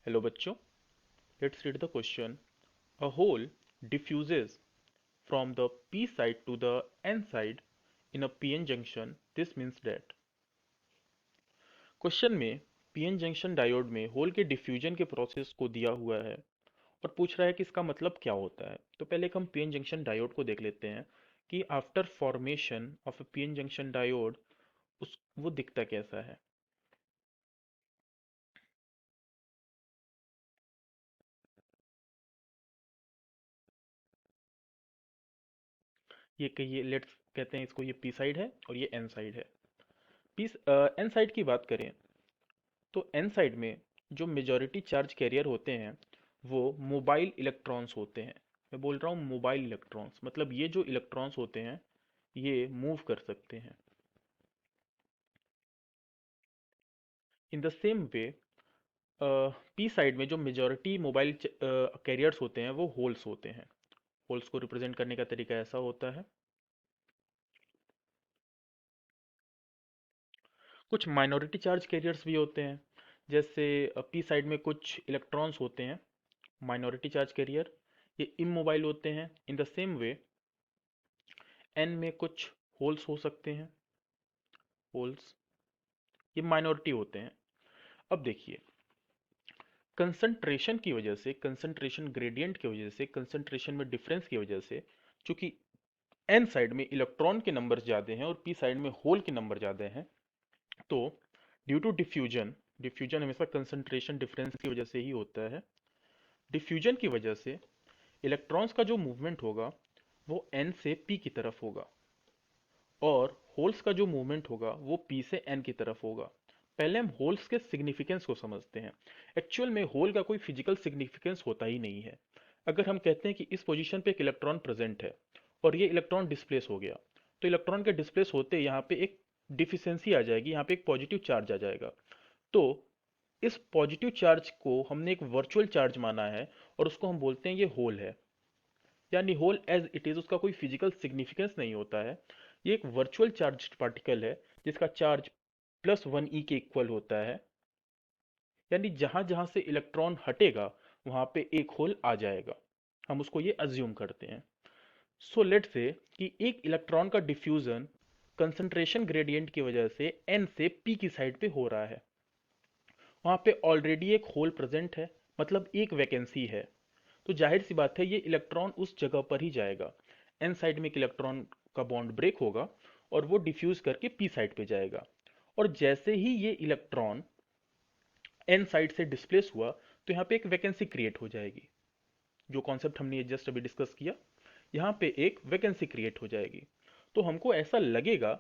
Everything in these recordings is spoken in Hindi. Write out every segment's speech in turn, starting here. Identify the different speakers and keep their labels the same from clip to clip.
Speaker 1: Hello बच्चों, let's read the question. A hole diffuses from the p side to the n side in a pn junction. This means that question में पीएन जंक्शन डायोड में होल के डिफ्यूजन के प्रोसेस को दिया हुआ है और पूछ रहा है कि इसका मतलब क्या होता है। तो पहले एक हम पीएन जंक्शन डायोड को देख लेते हैं कि after formation of A PN junction diode उस वो दिखता कैसा है। ये कहिए लेट्स कहते हैं इसको, ये पी साइड है और ये एन साइड है। पी एन साइड की बात करें तो एन साइड में जो मेजॉरिटी चार्ज कैरियर होते हैं वो मोबाइल इलेक्ट्रॉन्स होते हैं। मैं बोल रहा हूँ मोबाइल इलेक्ट्रॉन्स, मतलब ये जो इलेक्ट्रॉन्स होते हैं ये मूव कर सकते हैं। In the same way P side में जो मेजॉरिटी मोबाइल कैरियर्स होते हैं वो होल्स होते हैं। होल्स को रिप्रेजेंट करने का तरीका ऐसा होता है। कुछ माइनॉरिटी चार्ज कैरियर्स भी होते हैं, जैसे पी साइड में कुछ इलेक्ट्रॉन्स होते हैं माइनॉरिटी चार्ज कैरियर, ये इमोबाइल होते हैं। In the same way N में कुछ होल्स हो सकते हैं, होल्स ये माइनॉरिटी होते हैं। अब देखिए, कंसंट्रेशन की वजह से, कंसंट्रेशन ग्रेडियंट की वजह से, कंसंट्रेशन में डिफरेंस की वजह से, चूंकि एन साइड में इलेक्ट्रॉन के नंबर ज़्यादा हैं और पी साइड में होल के नंबर ज़्यादा हैं, तो ड्यू टू डिफ्यूजन, डिफ्यूजन हमेशा कंसंट्रेशन डिफरेंस की वजह से ही होता है। डिफ्यूजन की वजह से इलेक्ट्रॉन्स का जो मूवमेंट होगा वो एन से पी की तरफ होगा और होल्स का जो मूवमेंट होगा वो पी से एन की तरफ होगा। पहले हम होल्स के सिग्निफिकेंस को समझते हैं। एक्चुअल में होल का कोई फिजिकल सिग्निफिकेंस होता ही नहीं है। अगर हम कहते हैं कि इस पोजीशन पे एक इलेक्ट्रॉन प्रेजेंट है और ये इलेक्ट्रॉन डिस्प्लेस हो गया, तो इलेक्ट्रॉन के डिस्प्लेस होते यहाँ पे एक डिफिशियंसी आ जाएगी, यहाँ पे एक पॉजिटिव चार्ज आ जाएगा। तो इस पॉजिटिव चार्ज को हमने एक वर्चुअल चार्ज माना है और उसको हम बोलते हैं ये होल है। यानी होल एज इट इज, उसका कोई फिजिकल सिग्निफिकेंस नहीं होता है। ये एक वर्चुअल चार्ज पार्टिकल है जिसका चार्ज +1 e के इक्वल होता है। यानी जहां जहां से इलेक्ट्रॉन हटेगा वहां पे एक होल आ जाएगा। हम उसको ये अज्यूम करते हैं। सो लेट से कि एक इलेक्ट्रॉन का डिफ्यूजन कंसंट्रेशन ग्रेडियंट की वजह से एन से पी की साइड पे हो रहा है। वहां पे ऑलरेडी एक होल प्रेजेंट है, मतलब एक वैकेंसी है। तो जाहिर सी बात है ये इलेक्ट्रॉन उस जगह पर ही जाएगा। एन साइड में एक इलेक्ट्रॉन का बॉन्ड ब्रेक होगा और वो डिफ्यूज करके पी साइड पे जाएगा। और जैसे ही ये इलेक्ट्रॉन एन साइड से डिस्प्लेस हुआ तो यहाँ पे एक वैकेंसी क्रिएट हो जाएगी। जो कॉन्सेप्ट हमने जस्ट अभी डिस्कस किया, यहाँ पे एक वैकेंसी क्रिएट हो जाएगी। तो हमको ऐसा लगेगा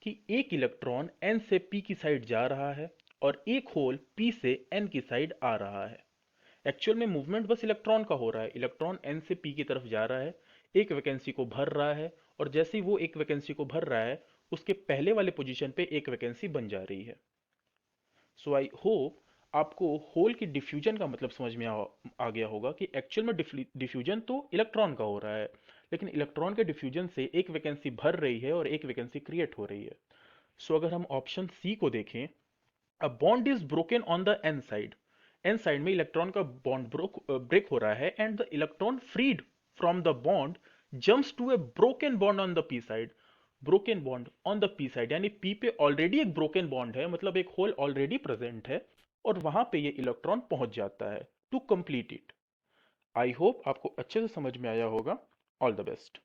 Speaker 1: कि एक इलेक्ट्रॉन एन से पी की साइड जा रहा है और एक होल पी से एन की साइड आ रहा है। एक्चुअल में मूवमेंट बस इलेक्ट्रॉन का हो रहा है। इलेक्ट्रॉन एन से पी की तरफ जा रहा है, एक वैकेंसी को भर रहा है और जैसे ही वो एक वैकेंसी को भर रहा है उसके पहले वाले पोजीशन पे एक वैकेंसी बन जा रही है। सो आई होप आपको होल की डिफ्यूजन का मतलब समझ में आ गया होगा कि एक्चुअल में डिफ्यूजन तो इलेक्ट्रॉन का हो रहा है, लेकिन इलेक्ट्रॉन के डिफ्यूजन से एक वैकेंसी भर रही है और एक वैकेंसी क्रिएट हो रही है। सो अगर हम ऑप्शन सी को देखें, a bond is broken on the N side. N side में इलेक्ट्रॉन का बॉन्ड ब्रेक हो रहा है and the electron freed from the bond jumps to a broken bond on the P side. Broken bond on the P side यानी पी पे ऑलरेडी एक ब्रोकन बॉन्ड है, मतलब एक होल ऑलरेडी प्रेजेंट है और वहां पे ये इलेक्ट्रॉन पहुंच जाता है to complete it. I hope आपको अच्छे से समझ में आया होगा। All the best.